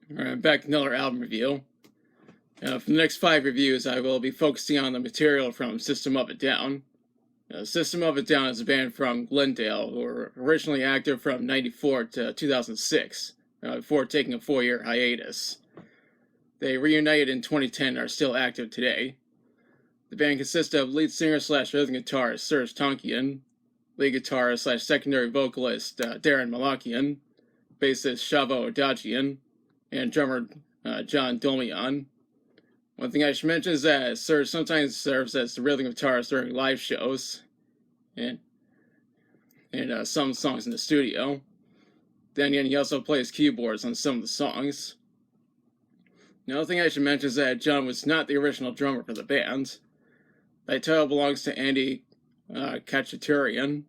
Alright, back to another album review. For the next 5 reviews, I will be focusing on the material from System of a Down. System of a Down is a band from Glendale who were originally active from 94 to 2006, before taking a 4-year hiatus. They reunited in 2010 and are still active today. The band consists of lead singer slash rhythm guitarist Serj Tankian, lead guitarist slash secondary vocalist Darren Malakian, bassist Shavo Adagian, and drummer John Dolmian. One thing I should mention is that Serj sometimes serves as the rhythm guitarist during live shows and some songs in the studio. Then again, he also plays keyboards on some of the songs. Another thing I should mention is that John was not the original drummer for the band. That title belongs to Andy Khachaturian,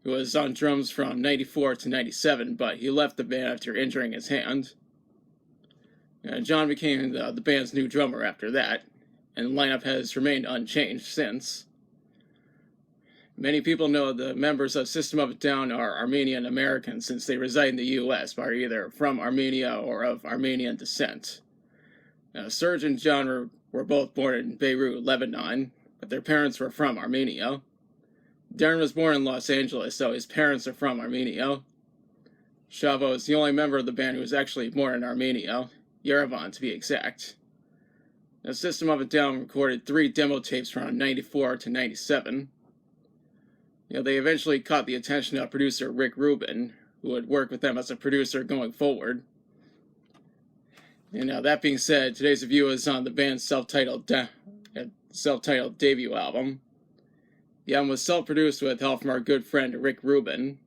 who was on drums from 94 to 97, but he left the band after injuring his hand. John became the band's new drummer after that, and the lineup has remained unchanged since. Many people know the members of System of a Down are Armenian Americans since they reside in the US, but are either from Armenia or of Armenian descent. Serj and John were both born in Beirut, Lebanon, but their parents were from Armenia. Darren was born in Los Angeles, so his parents are from Armenia. Shavo is the only member of the band who was actually born in Armenia, Yerevan to be exact. The System of a Down recorded 3 demo tapes from 94 to 97. They eventually caught the attention of producer Rick Rubin, who would work with them as a producer going forward. That being said, today's review is on the band's self-titled debut album. The album was self-produced with help from our good friend Rick Rubin.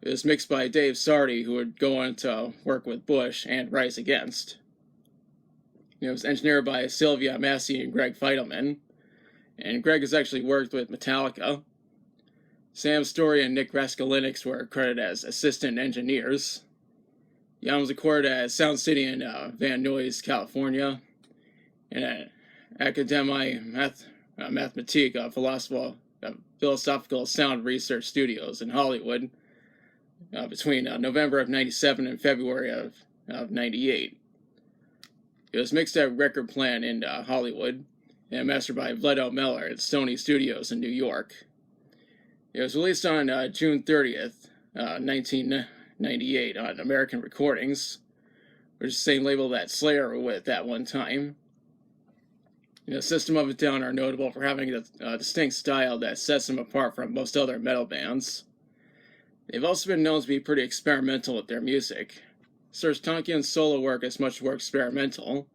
It was mixed by Dave Sardy, who would go on to work with Bush and Rise Against. It was engineered by Sylvia Massey and Greg Feidelman, and Greg has actually worked with Metallica. Sam Story and Nick Raskulinecz were credited as assistant engineers. The album was recorded at Sound City in Van Nuys, California, and at Académie Mathematique Philosophical Sound Research Studios in Hollywood between November of 97 and February of 98. It was mixed at Record Plant in Hollywood and mastered by Vledo Miller at Sony Studios in New York. It was released on June 30th, 1998 on American Recordings, which is the same label that Slayer were with at one time. System of a Down are notable for having a distinct style that sets them apart from most other metal bands. They've also been known to be pretty experimental with their music. Serj Tankian's solo work is much more experimental,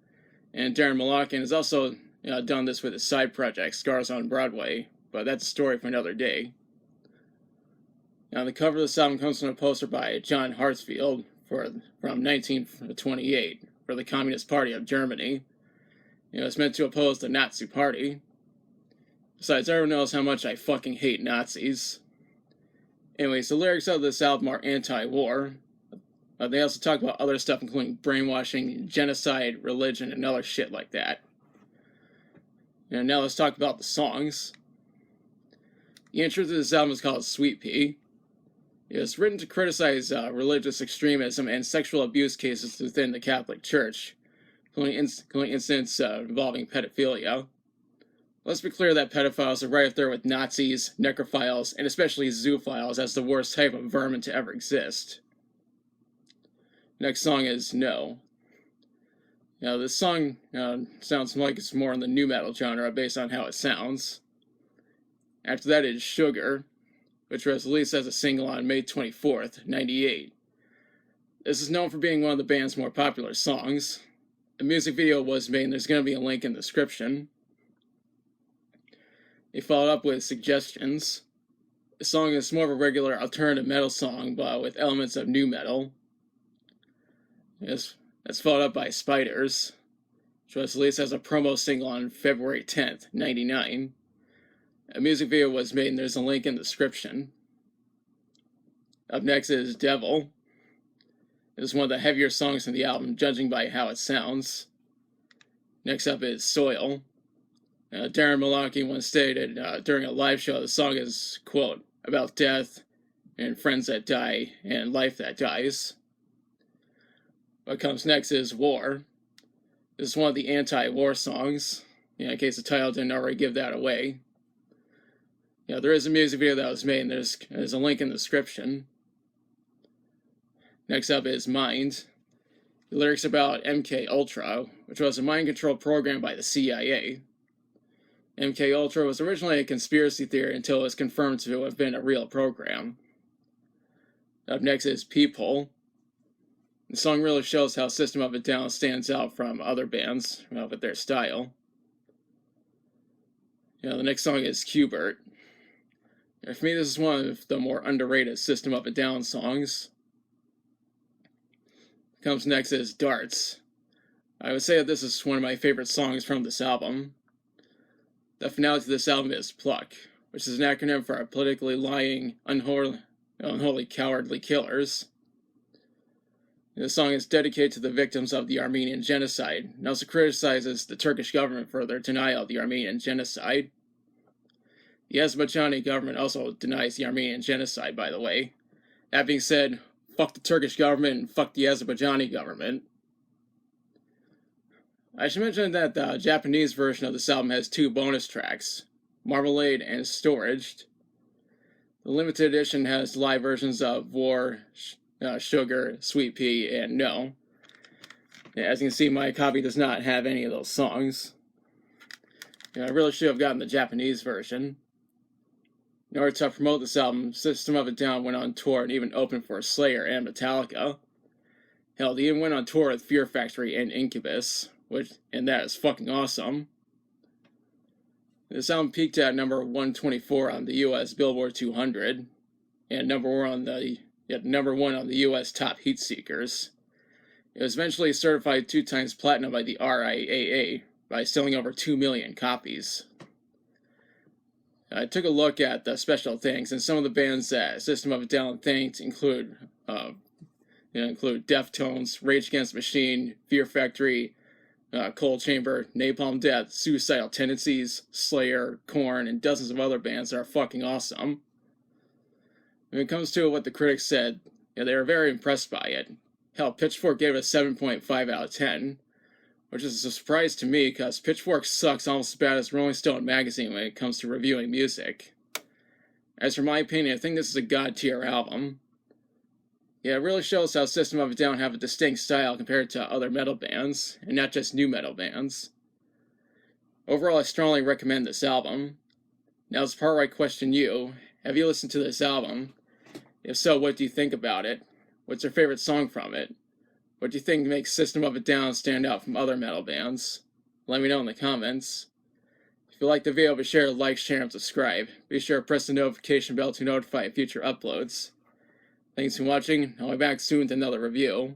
and Darren Malakian has also done this with his side project, Scars on Broadway, but that's a story for another day. The cover of this album comes from a poster by John Hartsfield from 1928 for the Communist Party of Germany. It's meant to oppose the Nazi Party. Besides, everyone knows how much I fucking hate Nazis. Anyways, the lyrics of this album are anti-war. They also talk about other stuff including brainwashing, genocide, religion, and other shit like that. Now let's talk about the songs. The intro to this album is called Sweet Pea. It was written to criticize religious extremism and sexual abuse cases within the Catholic Church, including incidents involving pedophilia. Let's be clear that pedophiles are right up there with Nazis, necrophiles, and especially zoophiles as the worst type of vermin to ever exist. Next song is No. This song sounds like it's more in the nu metal genre based on how it sounds. After that is Sugar, which was released as a single on May 24th, 98. This is known for being one of the band's more popular songs. A music video was made, and there's going to be a link in the description. They followed up with Suggestions. The song is more of a regular alternative metal song, but with elements of nu metal. That's followed up by Spiders, which was released as a promo single on February 10th, 99. A music video was made, and there's a link in the description. Up next is Devil. It is one of the heavier songs in the album, judging by how it sounds. Next up is Soil. Darren Malakian once stated during a live show the song is, quote, about death and friends that die and life that dies. What comes next is War. This is one of the anti-war songs, in case the title didn't already give that away. There is a music video that was made, and there's a link in the description. Next up is Mind. The lyrics about MK Ultra, which was a mind control program by the CIA. MK Ultra was originally a conspiracy theory until it was confirmed to have been a real program. Up next is People. The song really shows how System of a Down stands out from other bands with their style. The next song is Qbert. For me, this is one of the more underrated System of a Down songs. Comes next is Darts. I would say that this is one of my favorite songs from this album. The finale to this album is Pluck, which is an acronym for Politically Lying, Unholy Cowardly Killers. The song is dedicated to the victims of the Armenian Genocide, and also criticizes the Turkish government for their denial of the Armenian Genocide. The Azerbaijani government also denies the Armenian Genocide, by the way. That being said, fuck the Turkish government and fuck the Azerbaijani government. I should mention that the Japanese version of this album has 2 bonus tracks, Marmalade and Storage. The limited edition has live versions of War, Sugar, Sweet Pea, and No. As you can see, my copy does not have any of those songs. I really should have gotten the Japanese version. In order to promote this album, System of a Down went on tour and even opened for Slayer and Metallica. Hell, they even went on tour with Fear Factory and Incubus, and that is fucking awesome. This album peaked at number 124 on the US Billboard 200, and number 1 on the US Top Heat Seekers. It was eventually certified 2 times platinum by the RIAA by selling over 2 million copies. I took a look at the special things, and some of the bands that System of a Down thanked include Deftones, Rage Against the Machine, Fear Factory, Cold Chamber, Napalm Death, Suicidal Tendencies, Slayer, Korn, and dozens of other bands that are fucking awesome. When it comes to what the critics said, they were very impressed by it. Hell, Pitchfork gave it a 7.5 out of 10, which is a surprise to me because Pitchfork sucks almost as bad as Rolling Stone magazine when it comes to reviewing music. As for my opinion, I think this is a god-tier album. It really shows how System of a Down have a distinct style compared to other metal bands, and not just new metal bands. Overall, I strongly recommend this album. Now it's the part where I question you. Have you listened to this album? If so, what do you think about it? What's your favorite song from it? What do you think makes System of a Down stand out from other metal bands? Let me know in the comments. If you like the video, be sure to like, share, and subscribe. Be sure to press the notification bell to notify future uploads. Thanks for watching. I'll be back soon with another review.